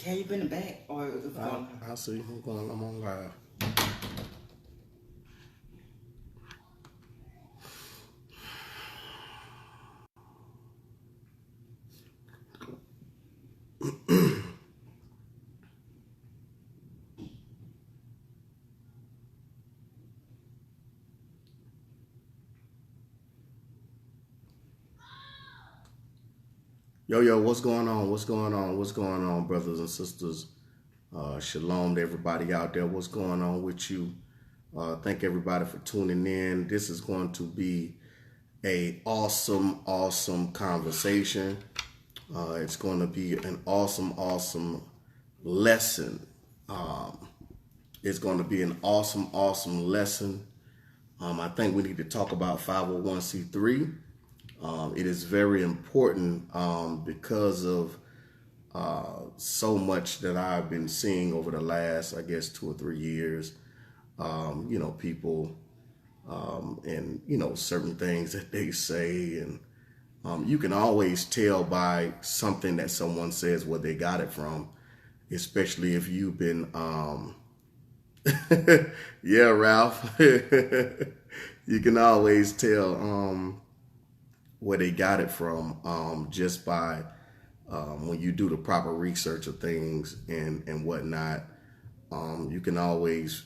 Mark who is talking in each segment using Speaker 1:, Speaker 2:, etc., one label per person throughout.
Speaker 1: Have you been back or?
Speaker 2: I'll see. I'm on live. Yo, what's going on? What's going on, brothers and sisters? Shalom to everybody out there. What's going on with you? Thank everybody for tuning in. This is going to be a awesome conversation. It's going to be an awesome lesson. It's going to be an awesome lesson. I think we need to talk about 501c3. It is very important because of so much that I've been seeing over the last, I guess, 2 or 3 years. People and, certain things that they say. And you can always tell by something that someone says where they got it from, especially if you've been, yeah, Ralph, you can always tell where they got it from just by when you do the proper research of things and whatnot. You can always,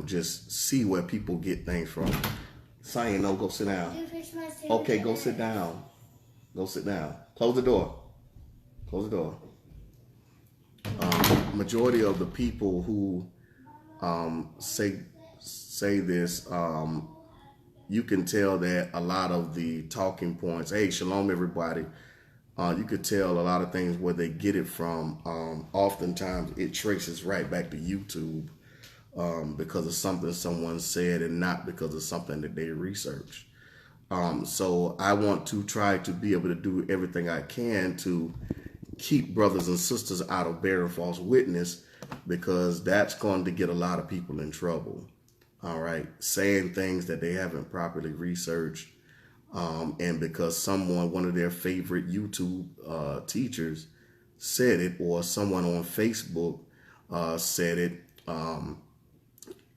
Speaker 2: just see where people get things from. Saying, no, go sit down. Okay, go sit down. Go sit down. Close the door. Close the door. Majority of the people who say this, you can tell that a lot of the talking points, hey, shalom, everybody. You could tell a lot of things where they get it from. Oftentimes it traces right back to YouTube because of something someone said and not because of something that they researched. So I want to try to be able to do everything I can to keep brothers and sisters out of bearing false witness, because that's going to get a lot of people in trouble. All right, saying things that they haven't properly researched, and because one of their favorite YouTube teachers said it, or someone on Facebook said it,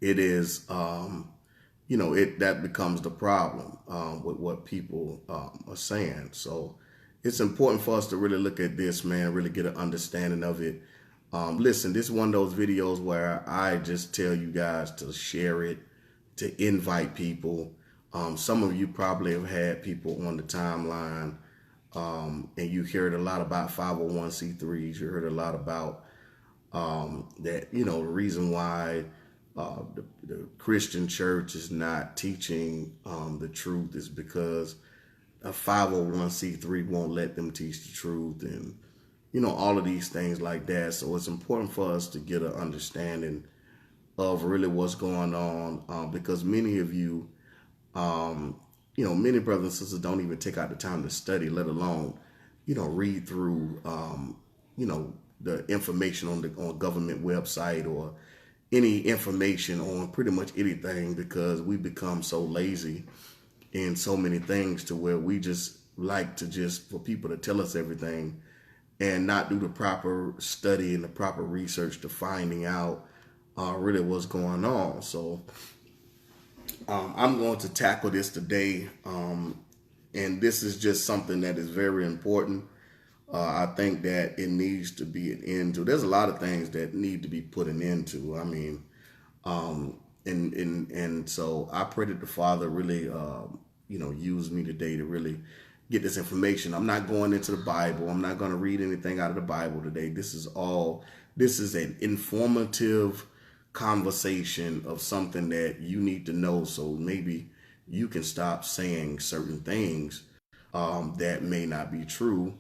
Speaker 2: it is, that becomes the problem with what people are saying. So it's important for us to really look at this, man, really get an understanding of it. Listen, this is one of those videos where I just tell you guys to share it, to invite people. Some of you probably have had people on the timeline, and you heard a lot about 501c3s. You heard a lot about that, the reason why the Christian church is not teaching the truth is because a 501c3 won't let them teach the truth, and all of these things like that. So it's important for us to get an understanding of really what's going on, because many of you, many brothers and sisters don't even take out the time to study, let alone, read through, the information on government website or any information on pretty much anything, because we become so lazy in so many things to where we just like to for people to tell us everything and not do the proper study and the proper research to finding out really what's going on. So I'm going to tackle this today, and this is just something that is very important. I think that it needs to be an end to. There's a lot of things that need to be put an end to. I mean, and so I pray that the Father really, use me today to really get this information. I'm not going into the Bible. I'm not going to read anything out of the Bible today. This is an informative conversation of something that you need to know, so maybe you can stop saying certain things that may not be true.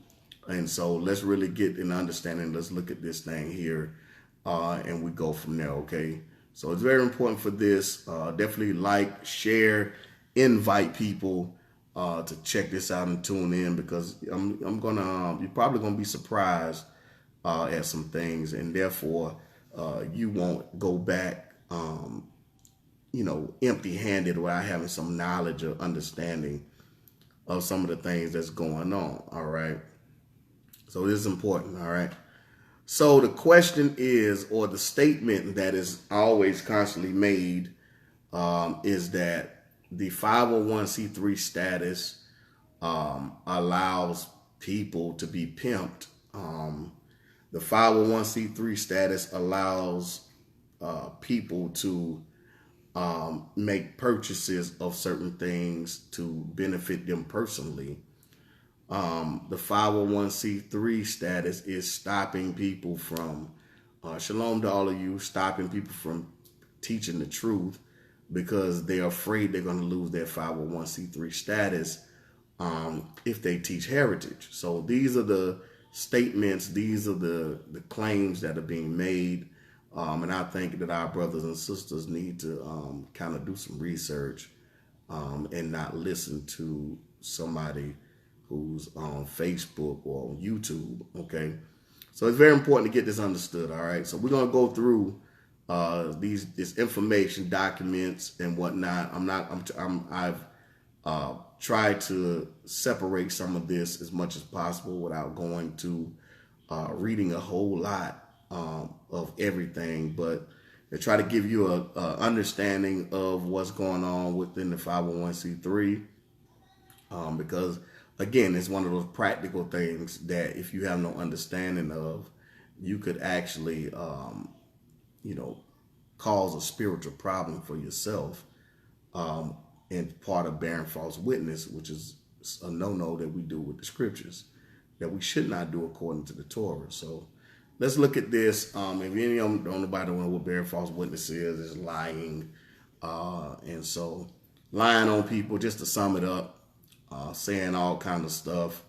Speaker 2: And so let's really get an understanding. Let's look at this thing here, and we go from there, okay? So it's very important for this. Definitely like, share, invite people to check this out and tune in, because you're probably gonna be surprised at some things, and therefore you won't go back, empty-handed without having some knowledge or understanding of some of the things that's going on. All right. So this is important. All right. So the question is, or the statement that is always constantly made, is that the 501c3 status allows people to be pimped. The 501c3 status allows people to make purchases of certain things to benefit them personally. The 501c3 status is stopping people from, shalom to all of you, stopping people from teaching the truth because they're afraid they're going to lose their 501c3 status if they teach heritage. So these are the statements, these are the claims that are being made. And I think that our brothers and sisters need to kind of do some research and not listen to somebody who's on Facebook or on YouTube, okay? So it's very important to get this understood, all right? So we're going to go through this information, documents, and whatnot. I've tried to separate some of this as much as possible without going to reading a whole lot of everything, but to try to give you a understanding of what's going on within the 501c3, because again, it's one of those practical things that if you have no understanding of, you could actually, cause a spiritual problem for yourself, and part of bearing false witness, which is a no-no that we do with the scriptures, that we should not do according to the Torah. So let's look at this. If any of them don't nobody know what bearing false witness is, it's lying. And so lying on people, just to sum it up, saying all kind of stuff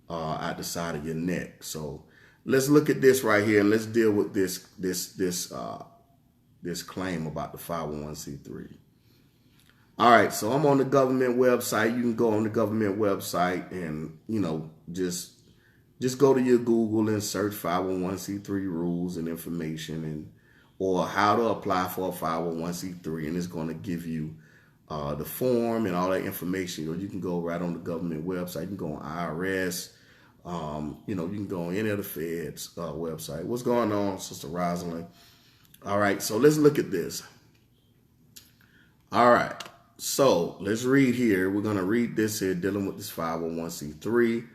Speaker 2: out the side of your neck. So let's look at this right here and let's deal with this claim about the 501c3. All right, so I'm on the government website. You can go on the government website and, just go to your Google and search 501c3 rules and information or how to apply for a 501c3, and it's going to give you the form and all that information. Or you can go right on the government website. You can go on IRS. You can go on any of the Fed's website. What's going on, Sister Rosalind? All right, so let's look at this. All right, so let's read here. We're going to read this here, dealing with this 501c3.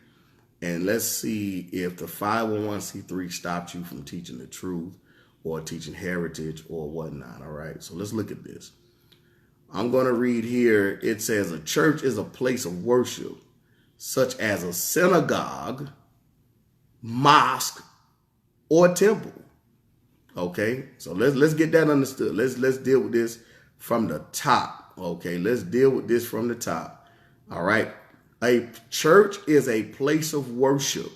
Speaker 2: And let's see if the 501c3 stopped you from teaching the truth or teaching heritage or whatnot. All right, so let's look at this. I'm going to read here. It says a church is a place of worship, such as a synagogue, mosque, or temple. Okay, so let's get that understood. Let's deal with this from the top. Okay, let's deal with this from the top. All right. A church is a place of worship,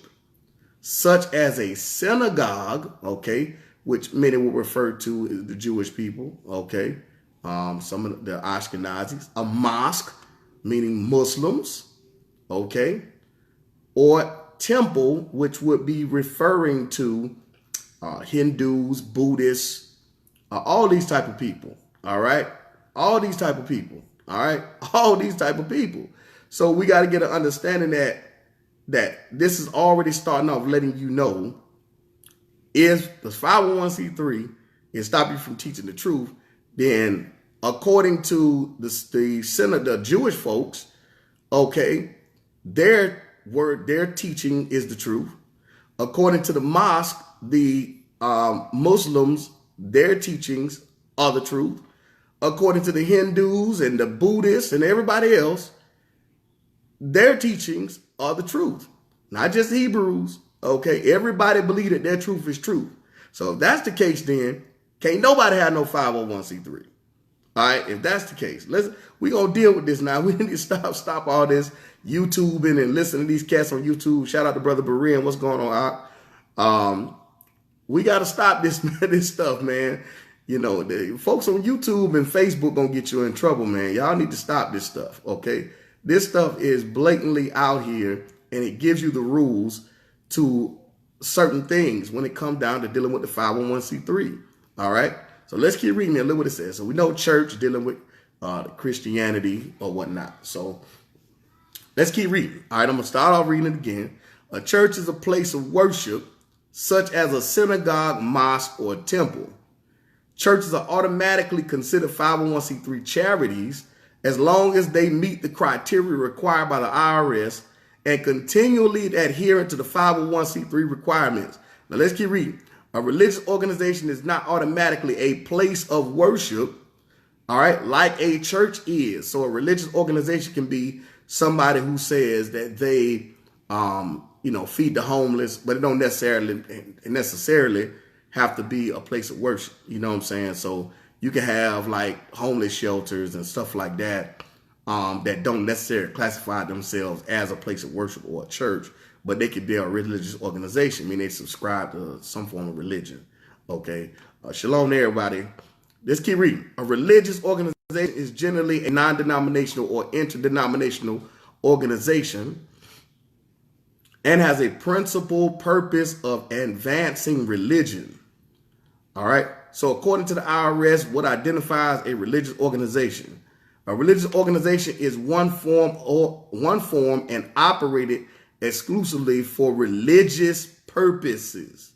Speaker 2: such as a synagogue, okay, which many will refer to as the Jewish people, okay, some of the Ashkenazis, a mosque, meaning Muslims, okay, or temple, which would be referring to Hindus, Buddhists, all these type of people, all right, all these type of people, all right, all these type of people. So we got to get an understanding that this is already starting off letting you know if the 501c3 is stopping you from teaching the truth, then according to the Jewish folks, okay, their teaching is the truth. According to the mosque, the Muslims, their teachings are the truth. According to the Hindus and the Buddhists and everybody else, their teachings are the truth, not just Hebrews. Okay, everybody believe that their truth is truth. So if that's the case, then can't nobody have no 501c3. All right, if that's the case, we gonna deal with this now. We need to stop all this YouTubing and listening to these cats on YouTube. Shout out to Brother Berean. What's going on? We gotta stop this stuff, man. The folks on YouTube and Facebook gonna get you in trouble, man. Y'all need to stop this stuff, okay? This stuff is blatantly out here, and it gives you the rules to certain things when it comes down to dealing with the 501c3. All right. So let's keep reading it. Look what it says. So we know church dealing with Christianity or whatnot. So let's keep reading. All right. I'm going to start off reading it again. A church is a place of worship, such as a synagogue, mosque, or temple. Churches are automatically considered 501c3 charities as long as they meet the criteria required by the IRS and continually adhering to the 501c3 requirements. Now let's keep reading. A religious organization is not automatically a place of worship, all right, like a church is. So a religious organization can be somebody who says that they, feed the homeless, but it don't necessarily have to be a place of worship. You know what I'm saying? So you can have like homeless shelters and stuff like that that don't necessarily classify themselves as a place of worship or a church, but they could be a religious organization. I mean, they subscribe to some form of religion. Okay. Shalom to everybody. Let's keep reading. A religious organization is generally a non-denominational or interdenominational organization and has a principal purpose of advancing religion. All right. So according to the IRS, what identifies a religious organization? A religious organization is one form and operated exclusively for religious purposes.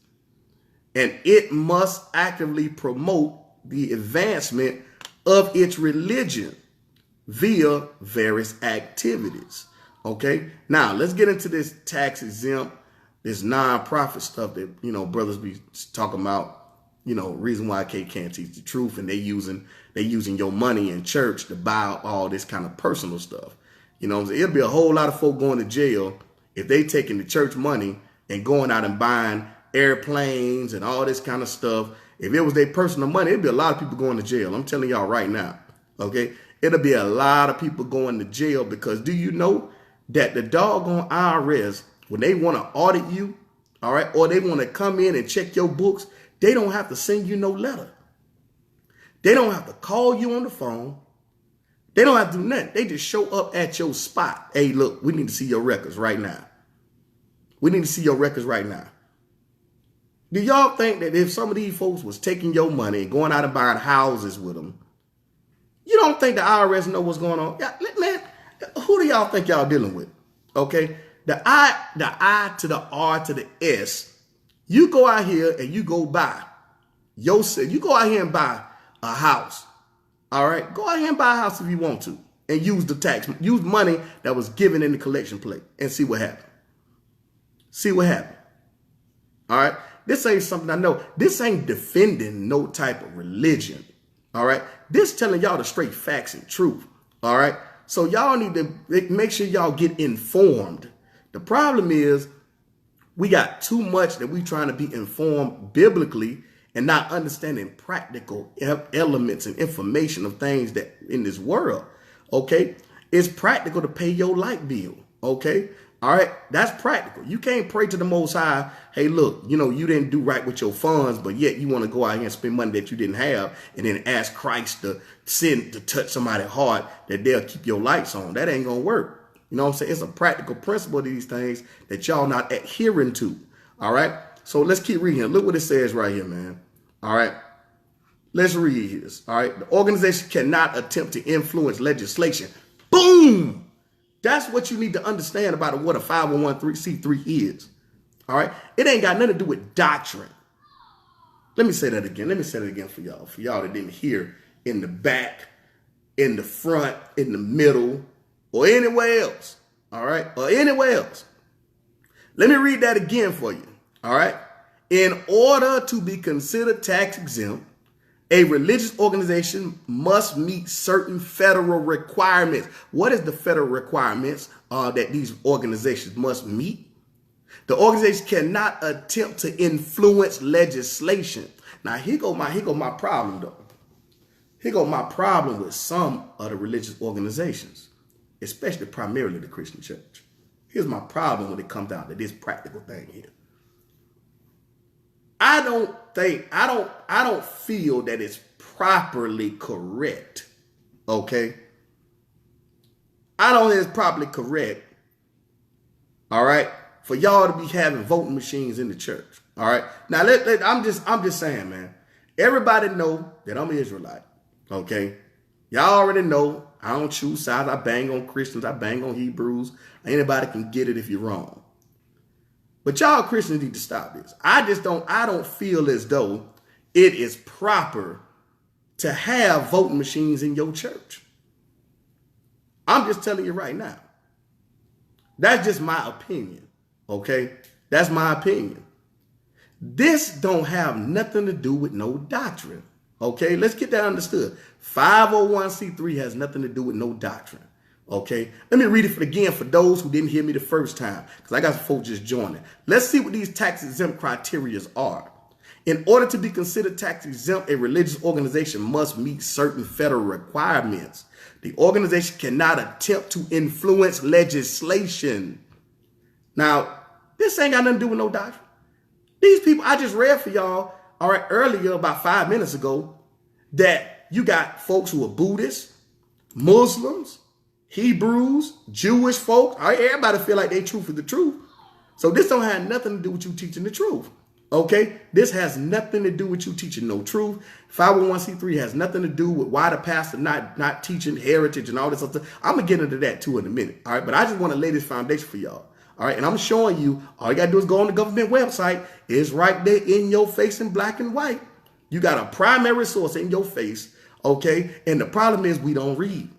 Speaker 2: And it must actively promote the advancement of its religion via various activities. Okay. Now let's get into this tax exempt, this non-profit stuff that, brothers be talking about, reason why I can't teach the truth. And they using your money in church to buy all this kind of personal stuff. It'll be a whole lot of folk going to jail if they taking the church money and going out and buying airplanes and all this kind of stuff. If it was their personal money, it'd be a lot of people going to jail. I'm telling y'all right now. Okay. It'll be a lot of people going to jail because do you know that the doggone IRS, when they want to audit you, all right, or they want to come in and check your books, they don't have to send you no letter. They don't have to call you on the phone. They don't have to do nothing. They just show up at your spot. Hey, look, we need to see your records right now. We need to see your records right now. Do y'all think that if some of these folks was taking your money and going out and buying houses with them, you don't think the IRS know what's going on? Yeah, man, who do y'all think y'all dealing with? Okay, the I to the R to the S. You go out here and you go buy yourself. You go out here and buy a house. All right, go out here and buy a house if you want to, and use money that was given in the collection plate, and see what happened. See what happened. All right. This ain't something I know. This ain't defending no type of religion. All right. This telling y'all the straight facts and truth. All right. So y'all need to make sure y'all get informed. The problem is we got too much that we trying to be informed biblically and not understanding practical elements and information of things that in this world. Okay. It's practical to pay your light bill. Okay. All right. That's practical. You can't pray to the Most High. Hey, look, you didn't do right with your funds, but yet you want to go out here and spend money that you didn't have and then ask Christ to touch somebody's heart that they'll keep your lights on. That ain't going to work. You know what I'm saying? It's a practical principle to these things that y'all not adhering to. All right. So let's keep reading. Look what it says right here, man. All right. Let's read this. All right. The organization cannot attempt to influence legislation. Boom. That's what you need to understand about what a 501c3 is. All right. It ain't got nothing to do with doctrine. Let me say that again. Let me say that again for y'all. For y'all that didn't hear in the back, in the front, in the middle, or anywhere else. All right. Or anywhere else. Let me read that again for you. All right. In order to be considered tax exempt, a religious organization must meet certain federal requirements. What is the federal requirements that these organizations must meet? The organization cannot attempt to influence legislation. Now, here go my problem, though. Here go my problem with some of the religious organizations, especially primarily the Christian church. Here's my problem when it comes down to this practical thing here. I don't feel that it's properly correct. Okay. I don't think it's properly correct. All right. For y'all to be having voting machines in the church. All right. Now I'm just saying, man, everybody know that I'm an Israelite. Okay. Y'all already know I don't choose sides. I bang on Christians. I bang on Hebrews. Anybody can get it if you're wrong. But y'all Christians need to stop this. I don't feel as though it is proper to have voting machines in your church. I'm just telling you right now. That's just my opinion. Okay? That's my opinion. This don't have nothing to do with no doctrine. Okay? Let's get that understood. 501c3 has nothing to do with no doctrine. Okay? Let me read it again for those who didn't hear me the first time, because I got some folks just joining. Let's see what these tax exempt criteria are. In order to be considered tax exempt, a religious organization must meet certain federal requirements. The organization cannot attempt to influence legislation. Now, this ain't got nothing to do with no doctrine. These people, I just read for y'all, all right, earlier, about 5 minutes ago, that you got folks who are Buddhists, Muslims, Hebrews, Jewish folks. All right, everybody feel like they truth is the truth. So this don't have nothing to do with you teaching the truth. Okay, this has nothing to do with you teaching no truth. 501c3 has nothing to do with why the pastor not teaching heritage and all this other stuff. I'm going to get into that too in a minute. All right, but I just want to lay this foundation for y'all. All right, and I'm showing you, all you got to do is go on the government website. It's right there in your face in black and white. You got a primary source in your face, okay? And the problem is we don't read.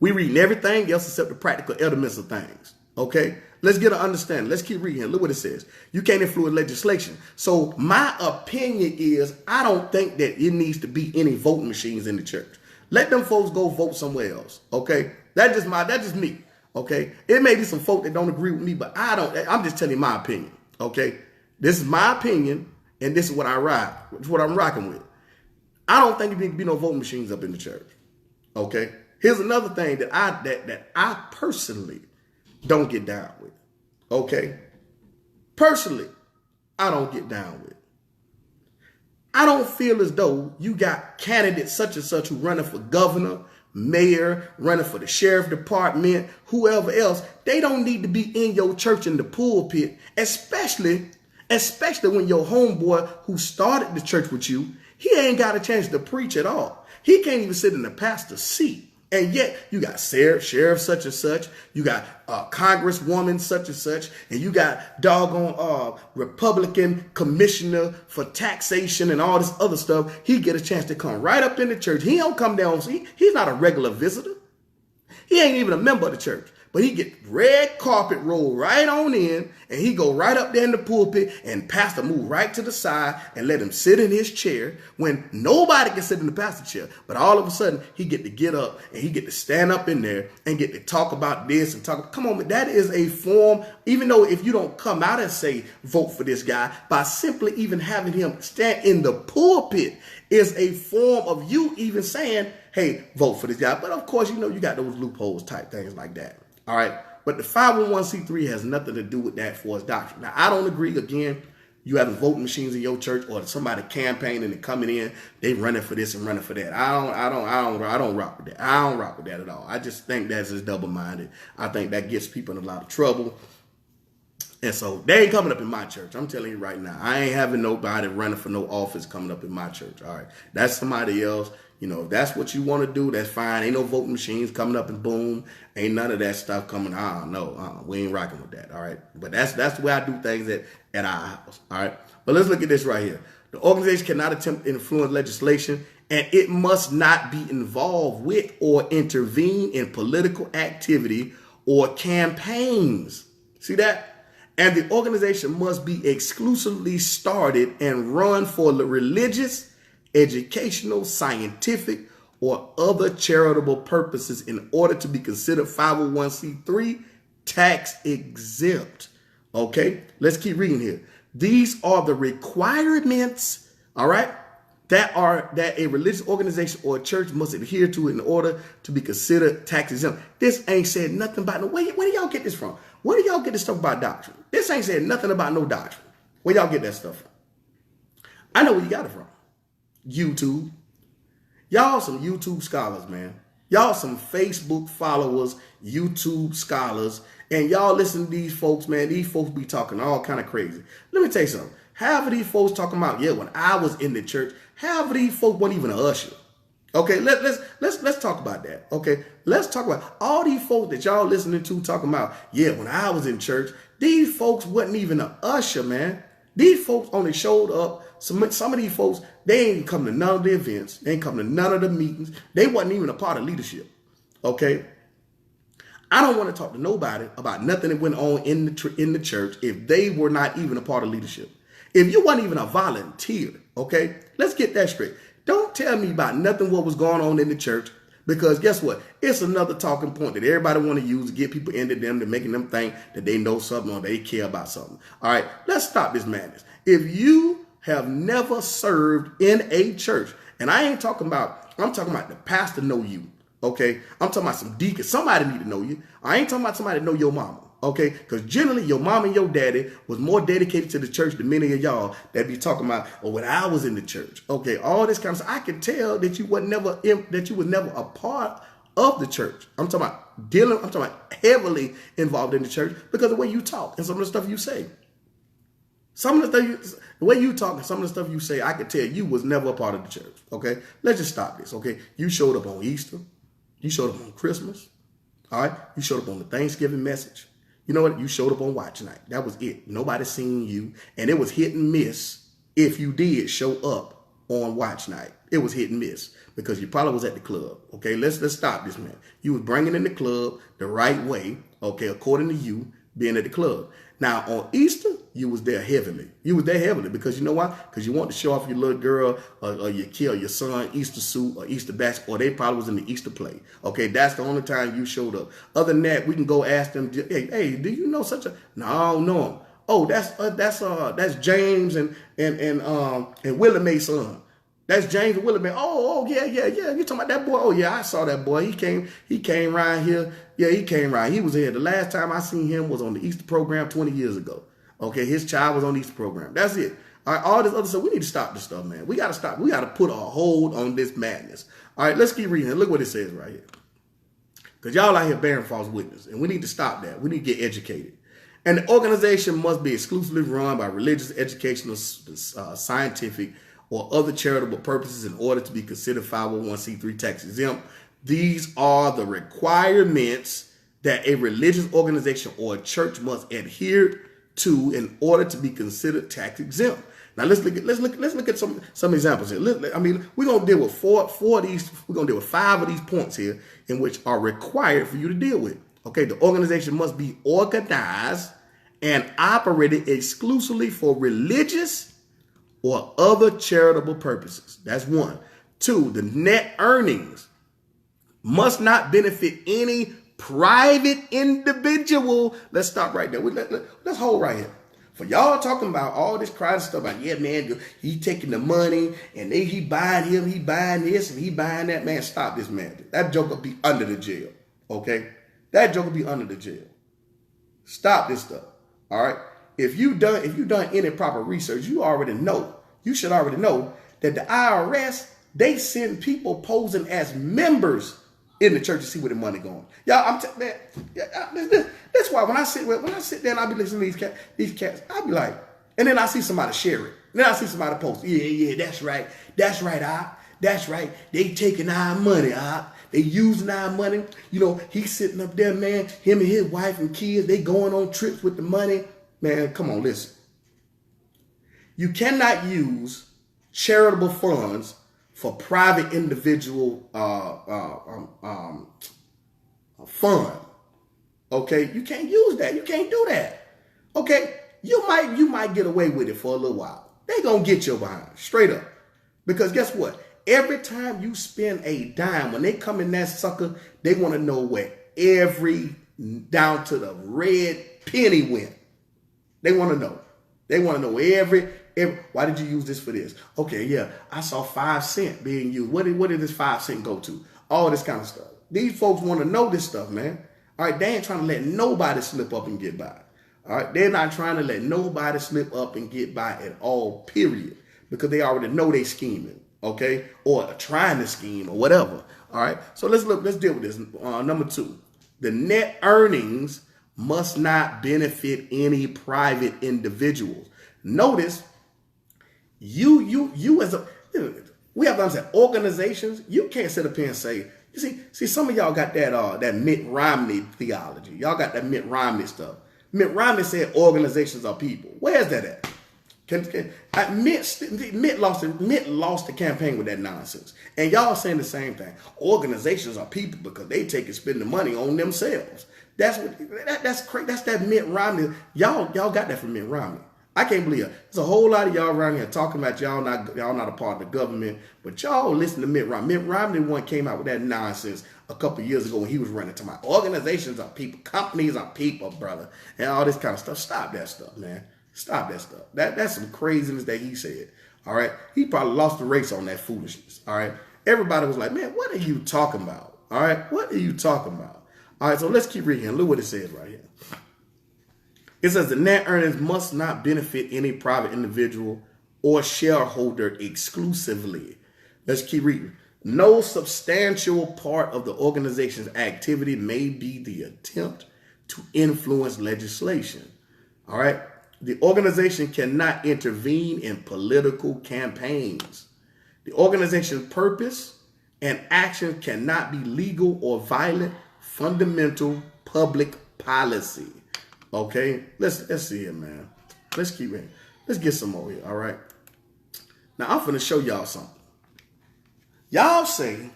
Speaker 2: We reading everything else except the practical elements of things, okay? Let's get an understanding. Let's keep reading. Look what it says. You can't influence legislation. So my opinion is I don't think that it needs to be any voting machines in the church. Let them folks go vote somewhere else, okay? That's just me, okay? It may be some folk that don't agree with me, but I'm just telling you my opinion, okay? This is my opinion, and this is what I ride. It's what I'm rocking with. I don't think there need to be no voting machines up in the church, okay? Here's another thing that I personally don't get down with, okay? Personally, I don't get down with. I don't feel as though you got candidates such and such who running for governor, mayor, running for the sheriff department, whoever else. They don't need to be in your church in the pulpit, especially when your homeboy who started the church with you, he ain't got a chance to preach at all. He can't even sit in the pastor's seat. And yet you got sheriff such and such, you got congresswoman such and such, and you got doggone Republican commissioner for taxation and all this other stuff. He get a chance to come right up in the church. He don't come down. He's not a regular visitor. He ain't even a member of the church. But he get red carpet rolled right on in, and he go right up there in the pulpit, and pastor move right to the side and let him sit in his chair when nobody can sit in the pastor chair. But all of a sudden, he get to get up, and he get to stand up in there and get to talk about this and talk. Come on, that is a form, even though if you don't come out and say, vote for this guy, by simply even having him stand in the pulpit is a form of you even saying, hey, vote for this guy. But of course, you got those loopholes type things like that. All right. But the 501c3 has nothing to do with that for its doctrine. Now, I don't agree. Again, you have voting machines in your church or somebody campaigning and coming in, they running for this and running for that. I don't rock with that. I don't rock with that at all. I just think that's just double-minded. I think that gets people in a lot of trouble. And so they ain't coming up in my church. I'm telling you right now, I ain't having nobody running for no office coming up in my church. All right. That's somebody else. If that's what you want to do, that's fine. Ain't no voting machines coming up and boom. Ain't none of that stuff coming. No, we ain't rocking with that. All right. But that's the way I do things at our house. All right. But let's look at this right here. The organization cannot attempt to influence legislation, and it must not be involved with or intervene in political activity or campaigns. See that? And the organization must be exclusively started and run for the religious, educational, scientific, or other charitable purposes in order to be considered 501c3 tax exempt. Okay, let's keep reading here. These are the requirements, all right, that a religious organization or a church must adhere to in order to be considered tax exempt. This ain't said nothing about where do y'all get this from? Where do y'all get this stuff about doctrine? This ain't said nothing about no doctrine. Where y'all get that stuff from? I know where you got it from. YouTube. Y'all some YouTube scholars, man. Y'all some Facebook followers, YouTube scholars, and y'all listen to these folks, man. These folks be talking all kind of crazy. Let me tell you something. Half of these folks talking about, when I was in the church, half of these folks weren't even an usher. Okay, let's talk about that. Okay, let's talk about all these folks that y'all listening to talking about, when I was in church, These folks wasn't even an usher, man. These folks only showed up. Some of these folks, they ain't come to none of the events. They ain't come to none of the meetings. They wasn't even a part of leadership. Okay? I don't want to talk to nobody about nothing that went on in the church if they were not even a part of leadership. If you weren't even a volunteer, okay? Let's get that straight. Don't tell me about nothing what was going on in the church, because guess what? It's another talking point that everybody want to use to get people into them, to making them think that they know something or they care about something. All right, let's stop this madness. If you have never served in a church, and I'm talking about the pastor know you. Okay, I'm talking about some deacons. Somebody need to know you. I ain't talking about somebody know your mama. Okay, because generally your mom and your daddy was more dedicated to the church than many of y'all that be talking about, oh, when I was in the church. Okay, all this kind of stuff. I can tell that you was never a part of the church. I'm talking about heavily involved in the church because of the way you talk and some of the stuff you say. Some of the stuff the way you talk and some of the stuff you say, I can tell you was never a part of the church. Okay, let's just stop this. Okay, you showed up on Easter. You showed up on Christmas. All right. You showed up on the Thanksgiving message. You know what? You showed up on watch night. That was it. Nobody seen you. And it was hit and miss if you did show up on watch night. It was hit and miss because you probably was at the club. Okay. Let's stop this, man. You was bringing in the club the right way. Okay. According to you being at the club. Now on Easter, you was there heavily. You was there heavily because you know why? Because you want to show off your little girl or your kid or your son Easter suit or Easter basket, or they probably was in the Easter play. Okay, that's the only time you showed up. Other than that, we can go ask them. Hey, do you know such a? No, I don't know him. Oh, that's James and Willie Mae's son. That's James and Willie Mae. Oh, yeah. You talking about that boy? Oh, yeah, I saw that boy. He came around here. Yeah, he came around. He was here. The last time I seen him was on the Easter program 20 years ago. Okay, his child was on the Easter program. That's it. All right, all this other stuff, we need to stop this stuff, man. We got to stop. We got to put a hold on this madness. All right, let's keep reading. Look what it says right here. Because y'all out here bearing false witness, and we need to stop that. We need to get educated. And the organization must be exclusively run by religious, educational, scientific, or other charitable purposes in order to be considered 501c3 tax exempt. These are the requirements that a religious organization or a church must adhere to in order to be considered tax exempt. Now let's look at some examples here. We're gonna deal with four of these. We're gonna deal with 5 of these points here in which are required for you to deal with. Okay, the organization must be organized and operated exclusively for religious or other charitable purposes. That's 1. 2, the net earnings must not benefit any private individual. Let's stop right there. Let's hold right here. For y'all talking about all this crazy stuff about, yeah, man, he taking the money and he buying him, he buying this and he buying that, man. Stop this, man. That joker be under the jail. Okay? That joker be under the jail. Stop this stuff. All right? If you done any proper research, you should already know that the IRS, they send people posing as members in the church to see where the money going. Y'all, that's why when I sit there and I be listening to these cats, I be like, and then I see somebody share it. Then I see somebody post, yeah, that's right, that's right. They taking our money, they using our money. You know, he's sitting up there, man, him and his wife and kids, they going on trips with the money. Man, come on, listen. You cannot use charitable funds for private individual fund. Okay, you can't use that. You can't do that. Okay, you might get away with it for a little while. They gonna get you behind, straight up. Because guess what? Every time you spend a dime, when they come in that sucker, they want to know where every down to the red penny went. They want to know. They want to know every. Why did you use this for this? Okay, yeah, I saw 5 cents being used. What did this 5 cents go to? All this kind of stuff. These folks want to know this stuff, man. All right, they ain't trying to let nobody slip up and get by. All right, they're not trying to let nobody slip up and get by at all, period. Because they already know they scheming, okay? Or trying to scheme or whatever. All right, so let's deal with this. Number 2, the net earnings must not benefit any private individuals. Notice, you as a, we have to understand, organizations, you can't sit up here and say, you see, some of y'all got that Mitt Romney theology. Y'all got that Mitt Romney stuff. Mitt Romney said organizations are people. Where's that at? Mitt lost the campaign with that nonsense. And y'all saying the same thing. Organizations are people because they take and spend the money on themselves. That's crazy. That's that Mitt Romney. Y'all got that from Mitt Romney. I can't believe it. There's a whole lot of y'all around here talking about y'all not a part of the government, but y'all listen to Mitt Romney. Mitt Romney one came out with that nonsense a couple years ago when he was running to my organizations are people, companies are people, brother, and all this kind of stuff. Stop that stuff, man. Stop that stuff. That's some craziness that he said. All right. He probably lost the race on that foolishness. All right. Everybody was like, man, what are you talking about? All right. What are you talking about? All right. So let's keep reading. Look what it says right here. It says the net earnings must not benefit any private individual or shareholder exclusively. Let's keep reading. No substantial part of the organization's activity may be the attempt to influence legislation. All right. The organization cannot intervene in political campaigns. The organization's purpose and action cannot be legal or violate fundamental public policy. Okay, let's see here, man. Let's keep it. Let's get some more here. All right. Now I'm finna show y'all something. Y'all say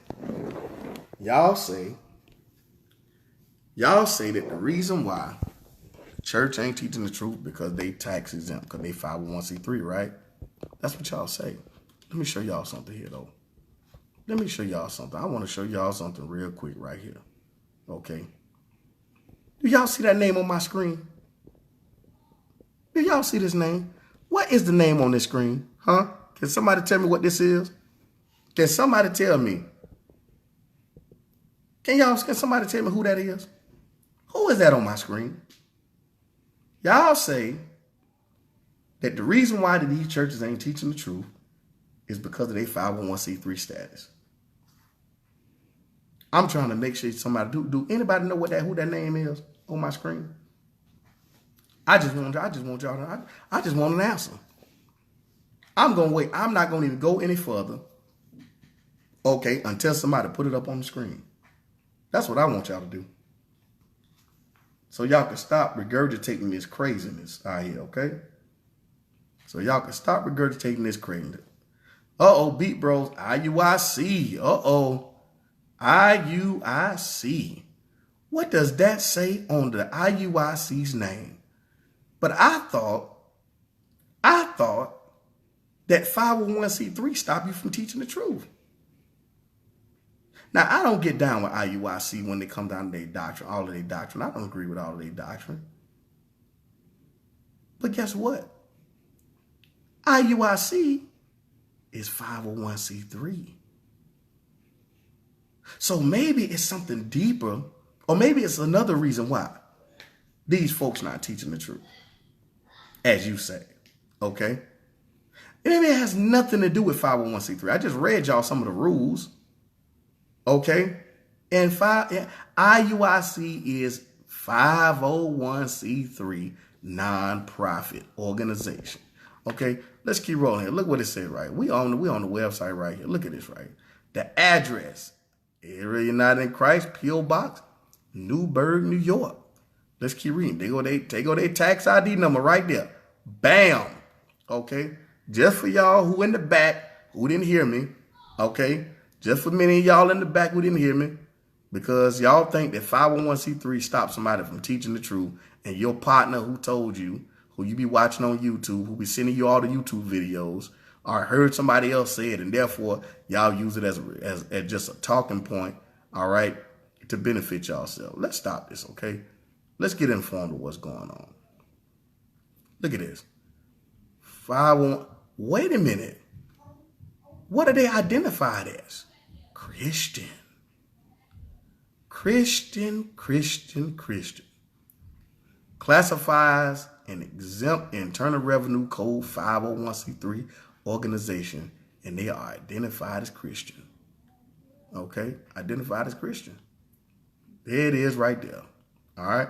Speaker 2: that the reason why church ain't teaching the truth because they tax exempt, because they 501c3, right? That's what y'all say. Let me show y'all something here, though. Let me show y'all something. I want to show y'all something real quick right here. Okay. Do y'all see that name on my screen? Do y'all see this name? What is the name on this screen? Huh? Can somebody tell me what this is? Can somebody tell me? Can somebody tell me who that is? Who is that on my screen? Y'all say that the reason why these churches ain't teaching the truth is because of their 501c3 status. I'm trying to make sure somebody do anybody know who that name is on my screen? I just want an answer. I'm gonna wait. I'm not gonna even go any further. Okay, until somebody put it up on the screen. That's what I want y'all to do. So y'all can stop regurgitating this craziness out here, okay? So y'all can stop regurgitating this craziness. Beat Bros, IUIC. IUIC. What does that say on the IUIC's name? But I thought that 501c3 stopped you from teaching the truth. Now, I don't get down with IUIC when they come down to their doctrine, all of their doctrine. I don't agree with all of their doctrine. But guess what? IUIC is 501c3. So maybe it's something deeper, or maybe it's another reason why these folks not teaching the truth, as you say, okay? Maybe it has nothing to do with 501c3. I just read y'all some of the rules, okay? And IUIC is 501c3 nonprofit organization, okay? Let's keep rolling here. Look what it said, right? We on the website right here. Look at this, right? The address, Area United in Christ, P.O. Box, Newburgh, New York. Let's keep reading. They go their tax ID number right there. Bam. Okay. Just for y'all who in the back who didn't hear me. Okay. Just for many of y'all in the back who didn't hear me. Because y'all think that 501c3 stops somebody from teaching the truth. And your partner who told you, who you be watching on YouTube, who be sending you all the YouTube videos, or heard somebody else say it, and therefore y'all use it as just a talking point, all right, to benefit yourself. Let's stop this, okay? Let's get informed of what's going on. Look at this. 501. Wait a minute. What are they identified as? Christian. Christian. Classifies an exempt Internal Revenue Code 501c3 organization, and they are identified as Christian. Okay? Identified as Christian. There it is right there. All right?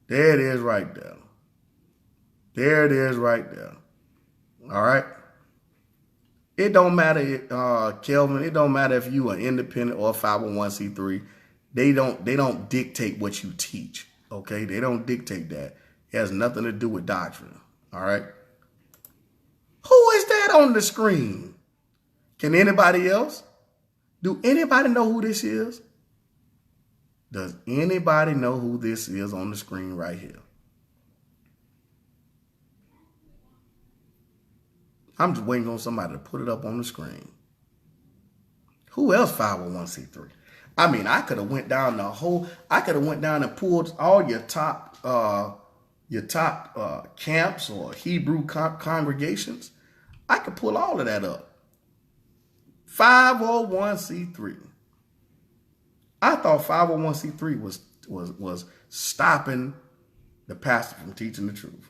Speaker 2: There it is right there. There it is right there. All right? It don't matter, Kelvin, it don't matter if you are independent or 501c3. They don't dictate what you teach. Okay, they don't dictate that. It has nothing to do with doctrine. All right. Who is that on the screen? Can anybody else? Do anybody know who this is? Does anybody know who this is on the screen right here? I'm just waiting on somebody to put it up on the screen. Who else 501c3? I mean, I could have went down and pulled all your top camps or Hebrew congregations. I could pull all of that up. 501c3. I thought 501c3 was stopping the pastor from teaching the truth.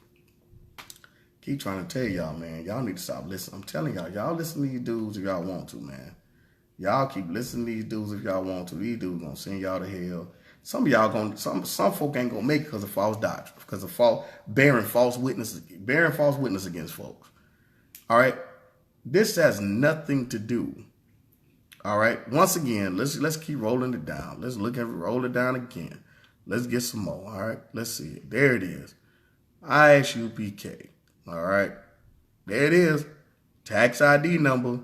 Speaker 2: Keep trying to tell y'all, man. Y'all need to stop listening. I'm telling y'all listen to these dudes if y'all want to, man. Y'all keep listening to these dudes if y'all want to. These dudes gonna send y'all to hell. Some of y'all some folk ain't gonna make it because of false doctrine, because of bearing false witness against folks. All right, this has nothing to do. All right, once again, let's keep rolling it down. Let's roll it down again. Let's get some more. All right, let's see it. There it is. ISUPK. All right, there it is. Tax ID number,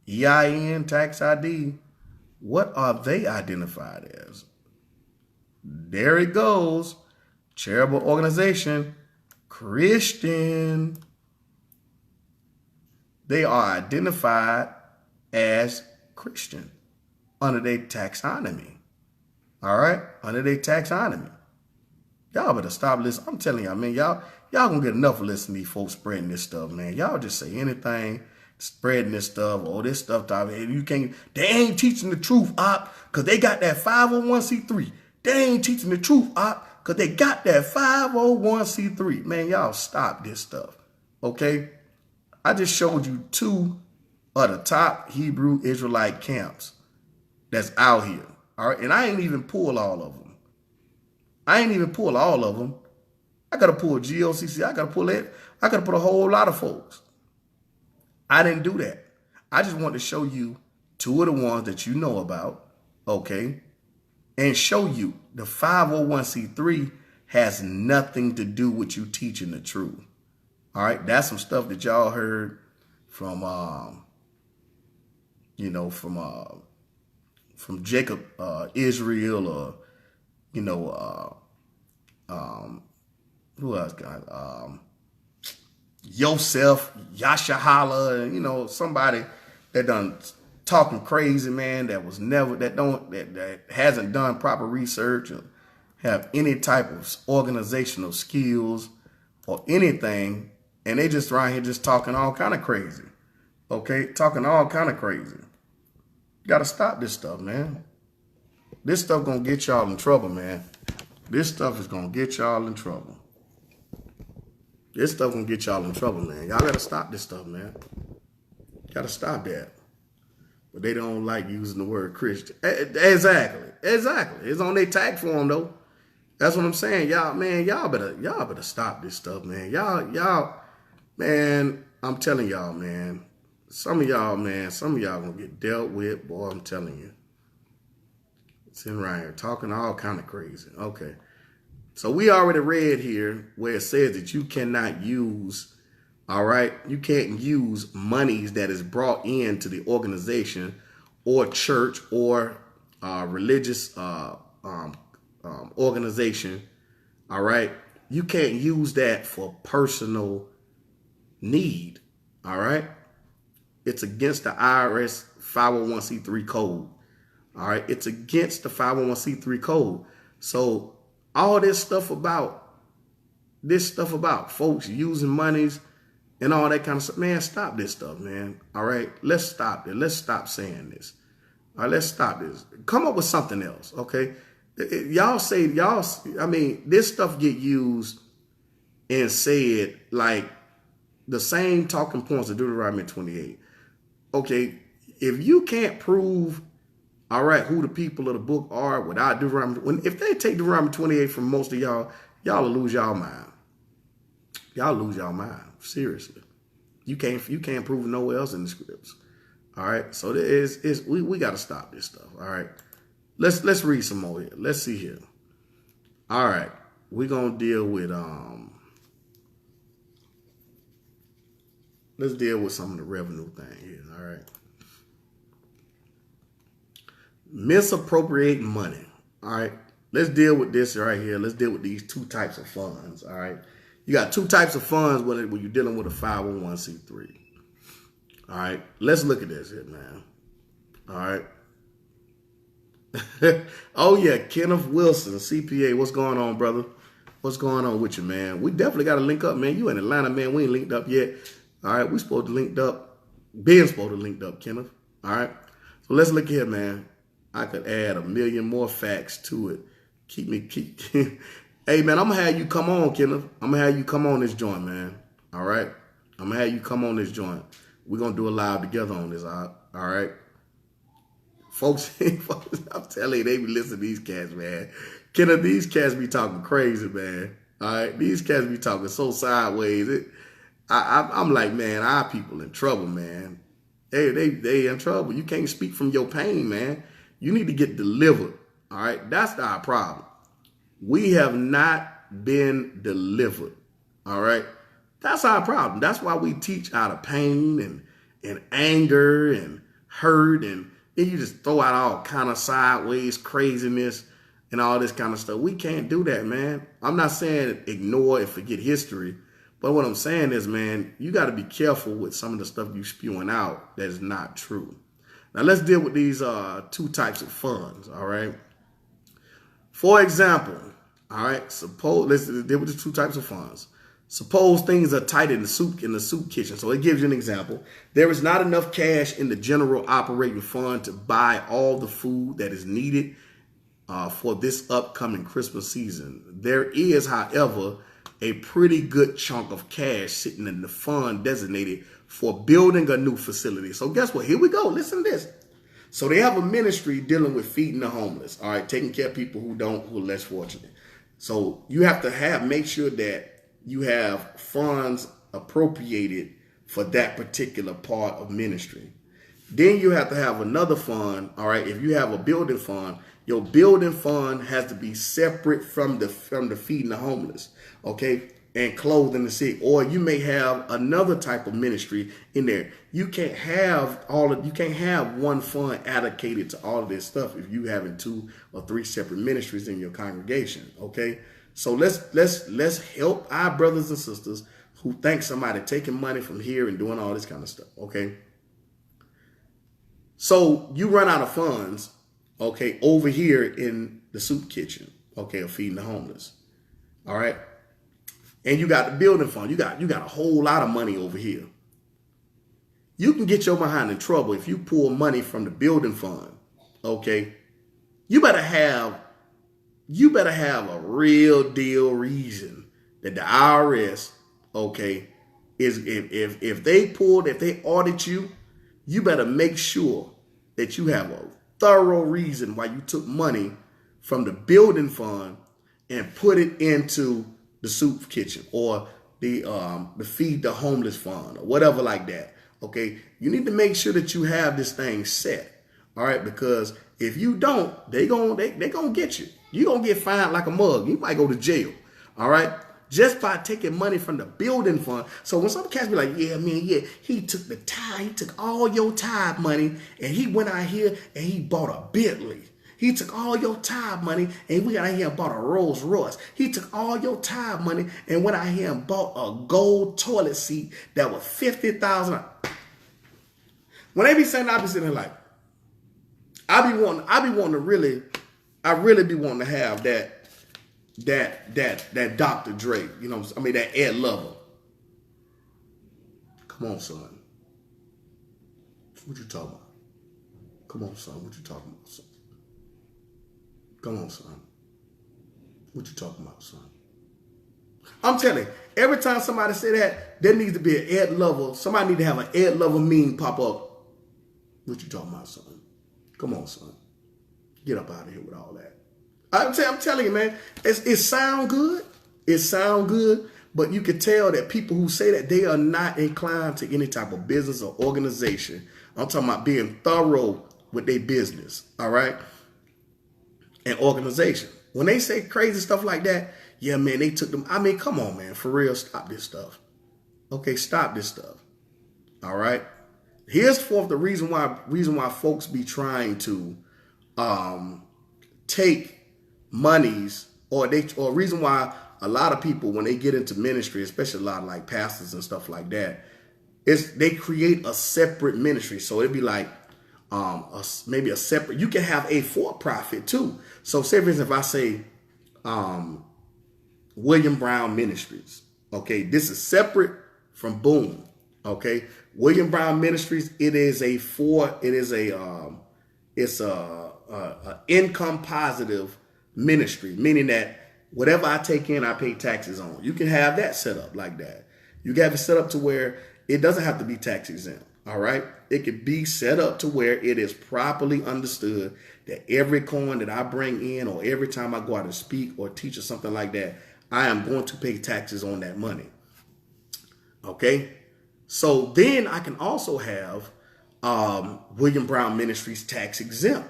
Speaker 2: EIN tax ID. What are they identified as? There it goes. Charitable organization, Christian. They are identified as Christian under their taxonomy. All right, under their taxonomy. Y'all better stop listening. I'm telling y'all, man, y'all gonna get enough of listening to these folks spreading this stuff, man. Y'all just say anything, spreading this stuff, or this stuff, they ain't teaching the truth, because they got that 501c3. They ain't teaching the truth, because they got that 501c3. Man, y'all stop this stuff, okay? I just showed you 2 of the top Hebrew Israelite camps that's out here, all right? And I ain't even pull all of them. I got to pull GOCC. I got to pull it. I got to put a whole lot of folks. I didn't do that. I just want to show you 2 of the ones that you know about, okay? And show you the 501c3 has nothing to do with you teaching the truth. All right? That's some stuff that y'all heard from, from Jacob, Israel, or, who else got Yosef, Yashahala, somebody that done talking crazy, man, that hasn't done proper research or have any type of organizational skills or anything, and they just around here just talking all kind of crazy. Okay, talking all kind of crazy. You gotta stop this stuff, man. This stuff gonna get y'all in trouble, man. This stuff is gonna get y'all in trouble. This stuff gonna get y'all in trouble, man. Y'all gotta stop this stuff, man. Gotta stop that. But they don't like using the word Christian. Exactly. It's on their tag form though. That's what I'm saying. Y'all better stop this stuff, man. Y'all, man, I'm telling y'all, man. Some of y'all gonna get dealt with, boy, I'm telling you. Sitting right here talking all kind of crazy. Okay. So we already read here where it says that you cannot use, all right, you can't use monies that is brought into the organization or church or religious organization, all right? You can't use that for personal need, all right? It's against the IRS 501c3 code, all right? It's against the 501c3 code. So all this stuff about folks using monies and all that kind of stuff, man, stop this stuff, man. All right, let's stop it. Let's stop saying this. All right, let's stop this. Come up with something else, okay? This stuff get used and said like the same talking points of Deuteronomy 28. Okay, if you can't prove, all right, who the people of the book are without Deuteronomy, if they take Deuteronomy 28 from most of y'all will lose y'all mind. Y'all lose y'all mind, seriously. You can't prove nowhere else in the scripts. All right, so we got to stop this stuff. All right, let's read some more here. Let's see here. All right, we're gonna deal with let's deal with some of the revenue thing here. All right. Misappropriating money. All right. Let's deal with this right here. Let's deal with these two types of funds. All right. You got two types of funds when you're dealing with a 501c3. All right. Let's look at this here, man. All right. Oh, yeah. Kenneth Wilson, CPA. What's going on, brother? What's going on with you, man? We definitely got to link up, man. You in Atlanta, man. We ain't linked up yet. All right. We supposed to linked up. Ben's supposed to linked up, Kenneth. All right. So let's look here, man. I could add a million more facts to it. Hey, man, I'm going to have you come on, Kenneth. I'm going to have you come on this joint, man. All right? I'm going to have you come on this joint. We're going to do a live together on this, all right? Folks, I'm telling you, they be listening to these cats, man. Kenneth, these cats be talking crazy, man. All right? These cats be talking so sideways. I'm like, man, our people in trouble, man. They in trouble. You can't speak from your pain, man. You need to get delivered. All right. That's our problem. We have not been delivered. All right. That's our problem. That's why we teach out of pain and anger and hurt. And then you just throw out all kind of sideways craziness and all this kind of stuff. We can't do that, man. I'm not saying ignore and forget history. But what I'm saying is, man, you got to be careful with some of the stuff you spewing out that is not true. Now, let's deal with these two types of funds, all right? For example, all right, let's deal with the two types of funds. Suppose things are tight in the soup kitchen. So it gives you an example. There is not enough cash in the general operating fund to buy all the food that is needed for this upcoming Christmas season. There is, however, a pretty good chunk of cash sitting in the fund designated for building a new facility. So guess what? Here we go. Listen to this. So they have a ministry dealing with feeding the homeless. All right. Taking care of people who are less fortunate. So you have to make sure that you have funds appropriated for that particular part of ministry. Then you have to have another fund. All right. If you have a building fund, your building fund has to be separate from the feeding the homeless. Okay. And clothing the sick. Or you may have another type of ministry in there. You can't have one fund allocated to all of this stuff if you having 2 or 3 separate ministries in your congregation. Okay. So let's help our brothers and sisters who think somebody taking money from here and doing all this kind of stuff. Okay. So you run out of funds, okay, over here in the soup kitchen, okay, of feeding the homeless. All right. And you got the building fund. You got a whole lot of money over here. You can get your behind in trouble if you pull money from the building fund. Okay. You better have a real deal reason that the IRS, okay, is if they audit you, you better make sure that you have a thorough reason why you took money from the building fund and put it into the soup kitchen or the feed the homeless fund or whatever like that. Okay, you need to make sure that you have this thing set. All right, because if you don't, they gonna get you. You're gonna get fined like a mug. You might go to jail. All right, just by taking money from the building fund. So when some cats be like, yeah, man, yeah, he took all your tithe money and he went out here and he bought a Bentley. He took all your tithe money and we got out here and bought a Rolls Royce. He took all your tithe money and went out here and bought a gold toilet seat that was $50,000. When they be saying that, I be sitting there like, I really be wanting to have that Dr. Dre, you know, I mean that Ed Lover. Come on, son. What you talking about? Come on, son. What you talking about, son? Come on, son. What you talking about, son? I'm telling you, every time somebody say that, there needs to be an Ed Lover. Somebody need to have an Ed Lover meme pop up. What you talking about, son? Come on, son. Get up out of here with all that. I'm telling you, man, it sound good. It sound good, but you can tell that people who say that, they are not inclined to any type of business or organization. I'm talking about being thorough with their business, all right? And organization. When they say crazy stuff like that, yeah, man, they took them. I mean, come on, man, for real, stop this stuff. Okay, stop this stuff. All right. Here's forth the reason why folks be trying to take monies, or reason why a lot of people, when they get into ministry, especially a lot of like pastors and stuff like that, is they create a separate ministry. So it'd be like maybe a separate. You can have a for-profit too. So say for instance, if I say William Brown Ministries, okay, this is separate from Boom. Okay, William Brown Ministries. It's a income positive ministry, meaning that whatever I take in, I pay taxes on. You can have that set up like that. You can have it set up to where it doesn't have to be tax exempt. All right, it could be set up to where it is properly understood that every coin that I bring in, or every time I go out and speak or teach or something like that, I am going to pay taxes on that money. Okay. So then I can also have William Brown Ministries tax exempt.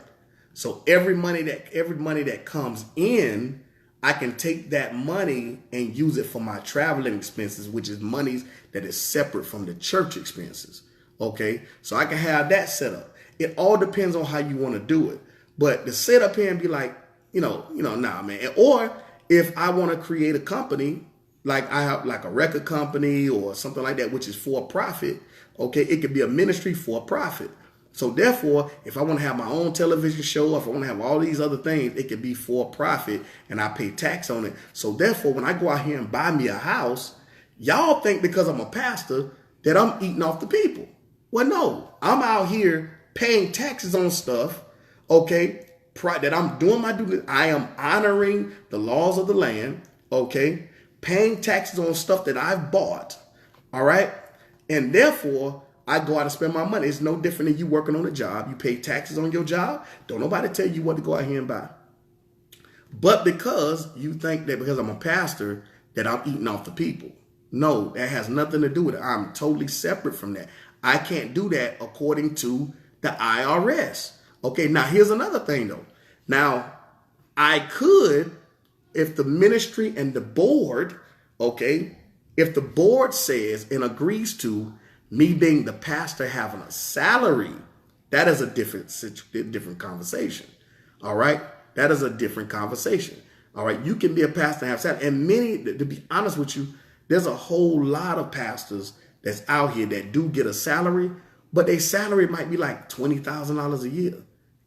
Speaker 2: So every money that comes in, I can take that money and use it for my traveling expenses, which is monies that is separate from the church expenses. Okay, so I can have that set up. It all depends on how you want to do it. But to sit up here and be like, nah, man. Or if I want to create a company, like I have like a record company or something like that, which is for profit. Okay, it could be a ministry for profit. So therefore, if I want to have my own television show, if I want to have all these other things, it could be for profit and I pay tax on it. So therefore, when I go out here and buy me a house, y'all think because I'm a pastor that I'm eating off the people. Well, no, I'm out here paying taxes on stuff, okay, that I'm doing my due. I am honoring the laws of the land, okay, paying taxes on stuff that I've bought, all right? And therefore, I go out and spend my money. It's no different than you working on a job. You pay taxes on your job. Don't nobody tell you what to go out here and buy. But because you think that because I'm a pastor that I'm eating off the people. No, that has nothing to do with it. I'm totally separate from that. I can't do that according to the IRS. Okay, now here's another thing though. Now, I could, if the ministry and the board, okay, if the board says and agrees to me being the pastor having a salary, that is a different conversation. All right, that is a different conversation. All right, you can be a pastor and have salary, and many, to be honest with you, there's a whole lot of pastors that's out here that do get a salary, but their salary might be like $20,000 a year,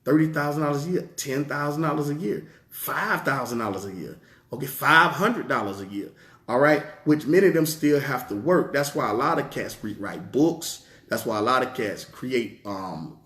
Speaker 2: $30,000 a year, $10,000 a year, $5,000 a year, okay, $500 a year. All right, which many of them still have to work. That's why a lot of cats write books. That's why a lot of cats create, all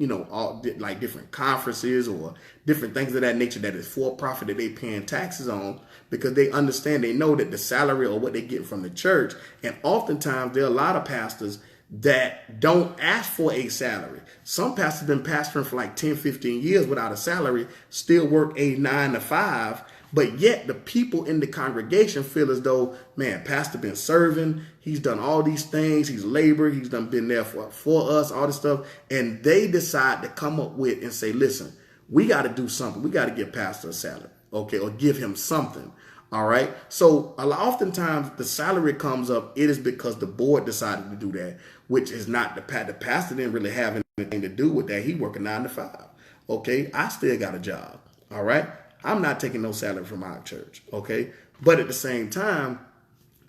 Speaker 2: like different conferences or different things of that nature that is for profit that they paying taxes on, because they understand, they know that the salary or what they get from the church. And oftentimes there are a lot of pastors that don't ask for a salary. Some pastors been pastoring for like 10, 15 years without a salary, still work a 9 to 5. But yet the people in the congregation feel as though, man, pastor been serving. He's done all these things. He's labored. He's been there for us, all this stuff. And they decide to come up with and say, listen, we got to do something. We got to give pastor a salary, okay, or give him something. All right. So oftentimes the salary comes up. It is because the board decided to do that, which is not the pastor didn't really have anything to do with that. He working 9 to 5. Okay. I still got a job. All right. I'm not taking no salary from our church, okay? But at the same time,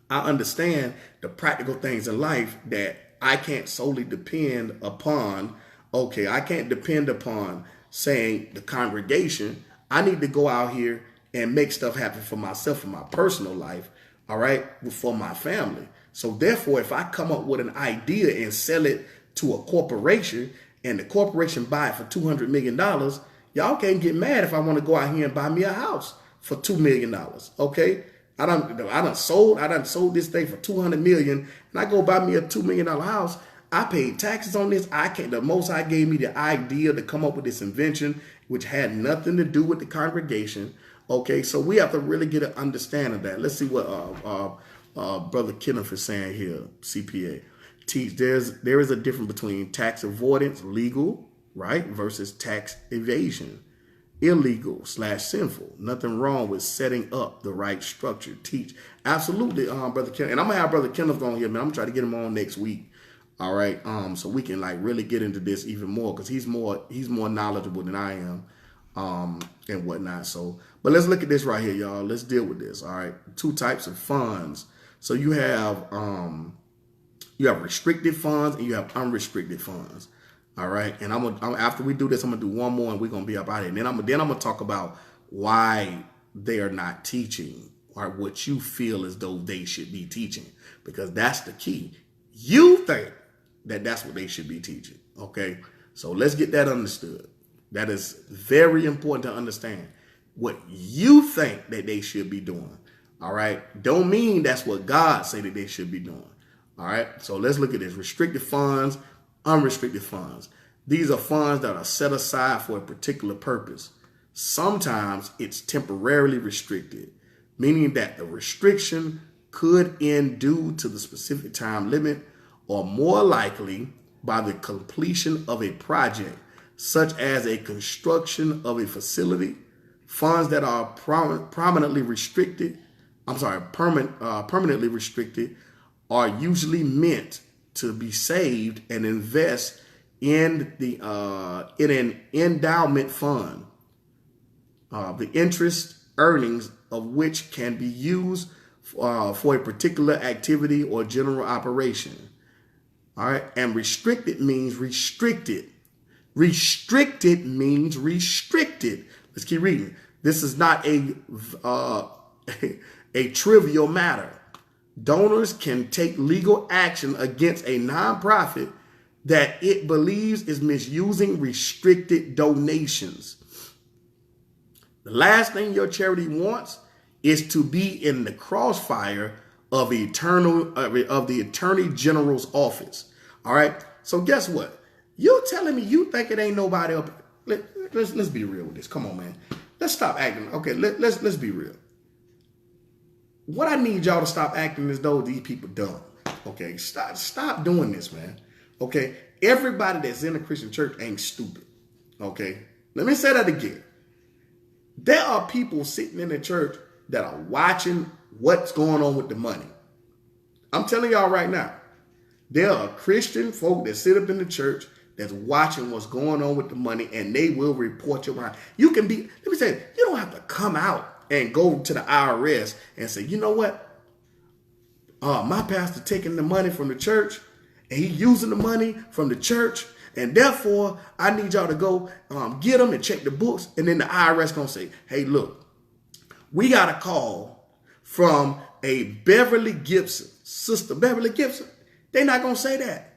Speaker 2: I understand the practical things in life that I can't solely depend upon, okay? I can't depend upon saying the congregation. I need to go out here and make stuff happen for myself in my personal life, all right, for my family. So therefore, if I come up with an idea and sell it to a corporation and the corporation buy it for $200 million, y'all can't get mad if I want to go out here and buy me a house for $2 million. Okay. I done sold this thing for $200 million and I go buy me a $2 million house. I paid taxes on this. The Most High gave me the idea to come up with this invention, which had nothing to do with the congregation. Okay. So we have to really get an understanding of that. Let's see what, Brother Kenneth is saying here. CPA there is a difference between tax avoidance, legal, right, versus tax evasion. illegal / sinful. Nothing wrong with setting up the right structure. Teach. Absolutely, Brother Kenneth. And I'm going to have Brother Kenneth on here, man. I'm going to try to get him on next week. All right. So we can like really get into this even more because he's more knowledgeable than I am and whatnot. So, but let's look at this right here, y'all. Let's deal with this. All right. 2 types of funds. So you have restricted funds and you have unrestricted funds. All right. And after we do this, I'm going to do one more and we're going to be up out of here. And then I'm going to talk about why they are not teaching or what you feel as though they should be teaching, because that's the key. You think that that's what they should be teaching. Okay. So let's get that understood. That is very important to understand what you think that they should be doing. All right. Don't mean that's what God say that they should be doing. All right. So let's look at this. Restricted funds, unrestricted funds. These are funds that are set aside for a particular purpose. Sometimes it's temporarily restricted, meaning that the restriction could end due to the specific time limit or more likely by the completion of a project, such as a construction of a facility. Funds that are permanently restricted are usually meant to be saved and invest in an endowment fund. The interest earnings of which can be used for a particular activity or general operation. All right. And restricted means restricted. Restricted means restricted. Let's keep reading. This is not a trivial matter. Donors can take legal action against a nonprofit that it believes is misusing restricted donations. The last thing your charity wants is to be in the crossfire of the Attorney General's office. All right. So guess what? You're telling me you think it ain't nobody up. Let's be real with this. Come on, man. Let's stop acting. Okay, let's be real. What I need y'all to stop acting as though these people dumb. Okay, stop doing this, man. Okay, everybody that's in a Christian church ain't stupid. Okay, let me say that again. There are people sitting in the church that are watching what's going on with the money. I'm telling y'all right now, there are Christian folk that sit up in the church that's watching what's going on with the money, and they will report you behind. You can be, let me say, you don't have to come out and go to the IRS and say, you know what? My pastor taking the money from the church and he using the money from the church, and therefore I need y'all to go get them and check the books. And then the IRS gonna say, hey, look, we got a call from a Beverly Gibson, Sister Beverly Gibson. They're not gonna say that.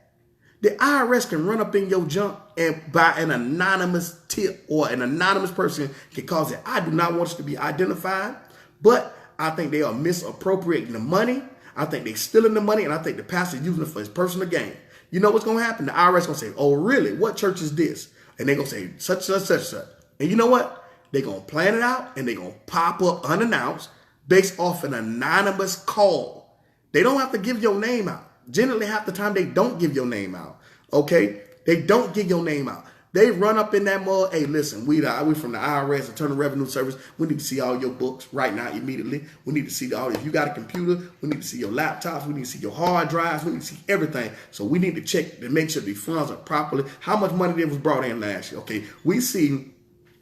Speaker 2: The IRS can run up in your junk and by an anonymous tip, or an anonymous person can cause it. I do not want you to be identified, but I think they are misappropriating the money. I think they're stealing the money, and I think the pastor is using it for his personal gain. You know what's going to happen? The IRS is going to say, oh, really? What church is this? And they're going to say, such, such, such, such. And you know what? They're going to plan it out, and they're going to pop up unannounced based off an anonymous call. They don't have to give your name out. Generally, half the time, they don't give your name out. Okay? They don't give your name out. They run up in that mud. Hey, listen, we from the IRS, Internal Revenue Service. We need to see all your books right now, immediately. We need to see all. If you got a computer, we need to see your laptops. We need to see your hard drives. We need to see everything. So we need to check to make sure the funds are properly. How much money there was brought in last year? Okay, we see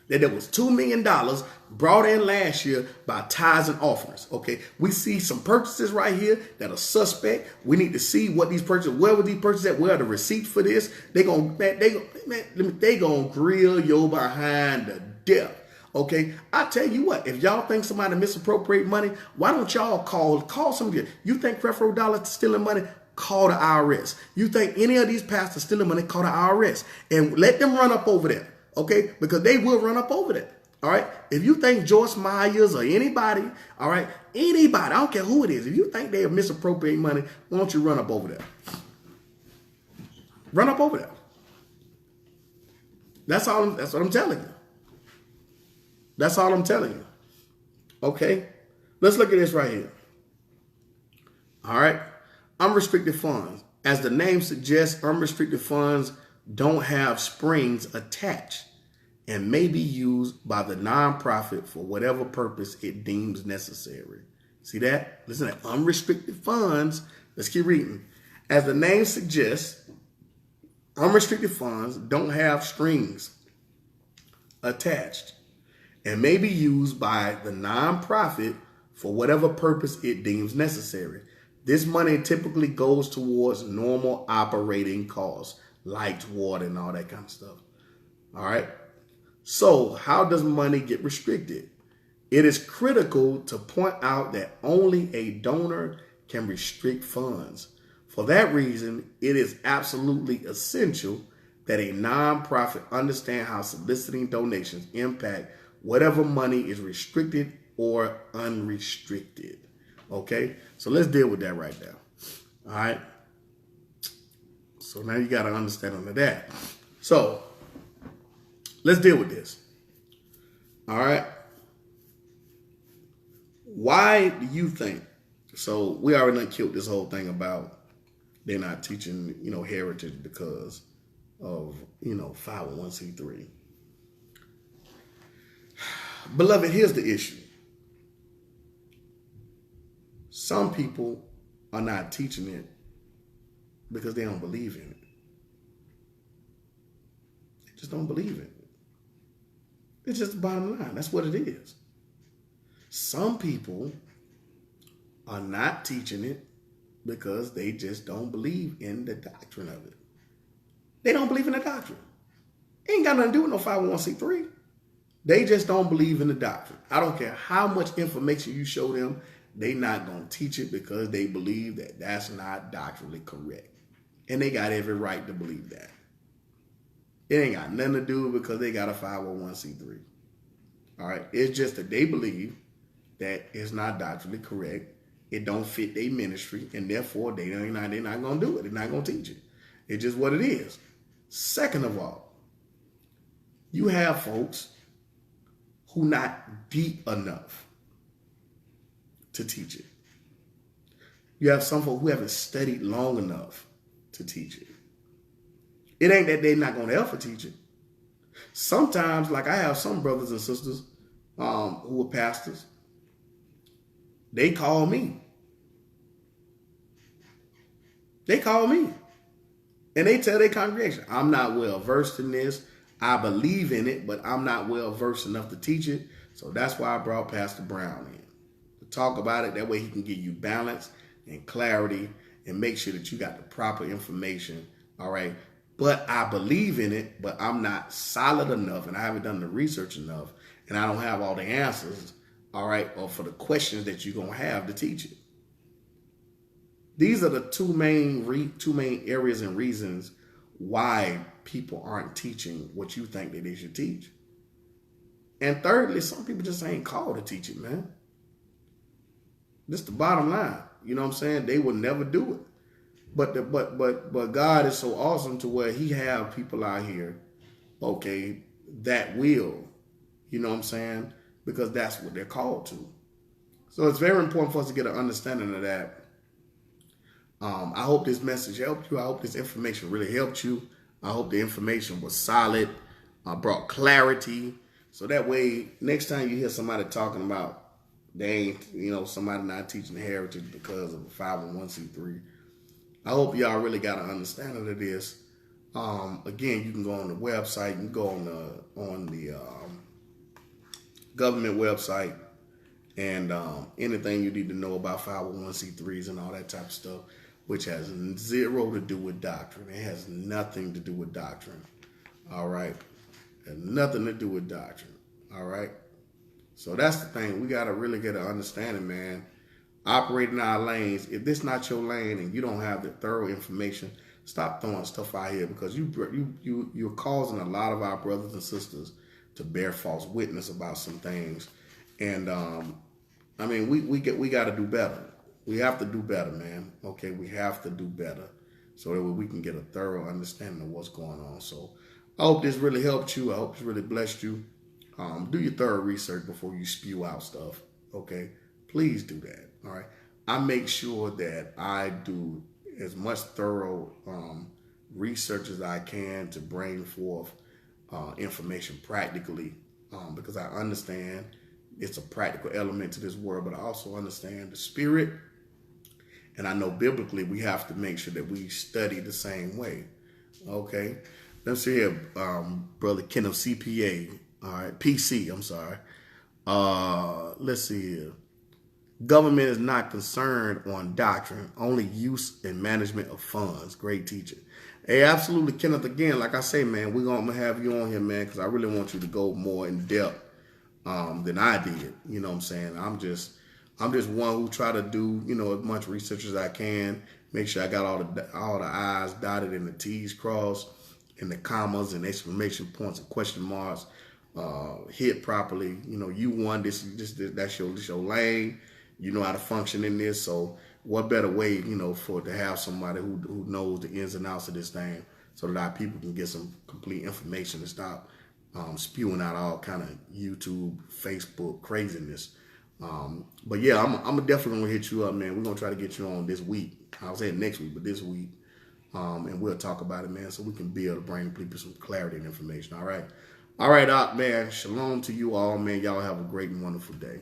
Speaker 2: that there was $2 million brought in last year by tithes and offerings. Okay, we see some purchases right here that are suspect. We need to see what these purchases, where were these purchases at? Where are the receipts for this? They gonna grill your behind to death. Okay, I tell you what, if y'all think somebody misappropriate money, why don't y'all call somebody? You think Creflo Dollar stealing money? Call the IRS. You think any of these pastors stealing money? Call the IRS and let them run up over there. Okay, because they will run up over there. All right. If you think Joyce Myers or anybody, all right, anybody, I don't care who it is. If you think they are misappropriating money, why don't you run up over there? Run up over there. That's what I'm telling you. That's all I'm telling you. Okay. Let's look at this right here. All right. Unrestricted funds. As the name suggests, unrestricted funds don't have springs attached, and may be used by the nonprofit for whatever purpose it deems necessary. See that? Listen to that. Unrestricted funds. Let's keep reading. As the name suggests, unrestricted funds don't have strings attached and may be used by the nonprofit for whatever purpose it deems necessary. This money typically goes towards normal operating costs, lights, water, and all that kind of stuff. All right. So how does money get restricted? It is critical to point out that only a donor can restrict funds. For that reason, it is absolutely essential that a nonprofit understand how soliciting donations impact whatever money is restricted or unrestricted. Okay, so let's deal with that right now. All right. So now you got to understand of that. So let's deal with this. All right. Why do you think? So we already done killed this whole thing about they're not teaching, heritage because of, 501c3. Beloved, here's the issue. Some people are not teaching it because they don't believe in it. They just don't believe in it. It's just the bottom line. That's what it is. Some people are not teaching it because they just don't believe in the doctrine of it. They don't believe in the doctrine. It ain't got nothing to do with no 501c3. They just don't believe in the doctrine. I don't care how much information you show them, they not going to teach it because they believe that that's not doctrinally correct. And they got every right to believe that. It ain't got nothing to do because they got a 501c3. All right. It's just that they believe that it's not doctrinally correct. It don't fit their ministry, and therefore they're not going to do it. They're not going to teach it. It's just what it is. Second of all, you have folks who not deep enough to teach it. You have some folks who haven't studied long enough to teach it. It ain't that they're not going to ever teach it. Sometimes, like I have some brothers and sisters who are pastors, they call me. They call me. And they tell their congregation, I'm not well versed in this. I believe in it, but I'm not well versed enough to teach it. So that's why I brought Pastor Brown in to talk about it. That way he can give you balance and clarity and make sure that you got the proper information. All right. But I believe in it, but I'm not solid enough and I haven't done the research enough and I don't have all the answers. All right. Or for the questions that you're going to have to teach it. These are the two main areas and reasons why people aren't teaching what you think that they should teach. And thirdly, some people just ain't called to teach it, man. This is the bottom line. You know what I'm saying? They will never do it. But God is so awesome to where he have people out here, okay, that will, you know what I'm saying? Because that's what they're called to. So it's very important for us to get an understanding of that. I hope this message helped you. I hope this information really helped you. I hope the information was solid, brought clarity. So that way, next time you hear somebody talking about they ain't, somebody not teaching the heritage because of a 501c3, I hope y'all really got an understanding of this. Again, you can go on the website. You can go on the government website and anything you need to know about 501c3s and all that type of stuff, which has zero to do with doctrine. It has nothing to do with doctrine. All right. It has nothing to do with doctrine. All right. So that's the thing. We got to really get an understanding, man. Operating our lanes. If this not your lane and you don't have the thorough information, stop throwing stuff out here because you're causing a lot of our brothers and sisters to bear false witness about some things. And we got to do better. We have to do better, man. Okay, we have to do better so that we can get a thorough understanding of what's going on. So I hope this really helped you. I hope it's really blessed you. Do your thorough research before you spew out stuff. Okay, please do that. All right. I make sure that I do as much thorough research as I can to bring forth information practically, because I understand it's a practical element to this world, but I also understand the spirit. And I know biblically we have to make sure that we study the same way. Okay. Let's see here, Brother Kenneth CPA. All right. PC, I'm sorry. Let's see here. Government is not concerned on doctrine, only use and management of funds. Great teacher. Hey, absolutely, Kenneth. Again, like I say, man, we're going to have you on here, man, because I really want you to go more in depth than I did. You know what I'm saying? I'm just one who try to do, you know, as much research as I can. Make sure I got all the I's dotted and the T's crossed, and the commas and exclamation points and question marks hit properly. You know, you won this that's your lane. You know how to function in this. So what better way, you know, to have somebody who knows the ins and outs of this thing, so that our people can get some complete information and stop spewing out all kind of YouTube, Facebook craziness. But yeah, I'm definitely gonna hit you up, man. We're gonna try to get you on this week. I was saying next week, but this week. And we'll talk about it, man, so we can be able to bring people some clarity and information. All right, man. Shalom to you all, man. Y'all have a great and wonderful day.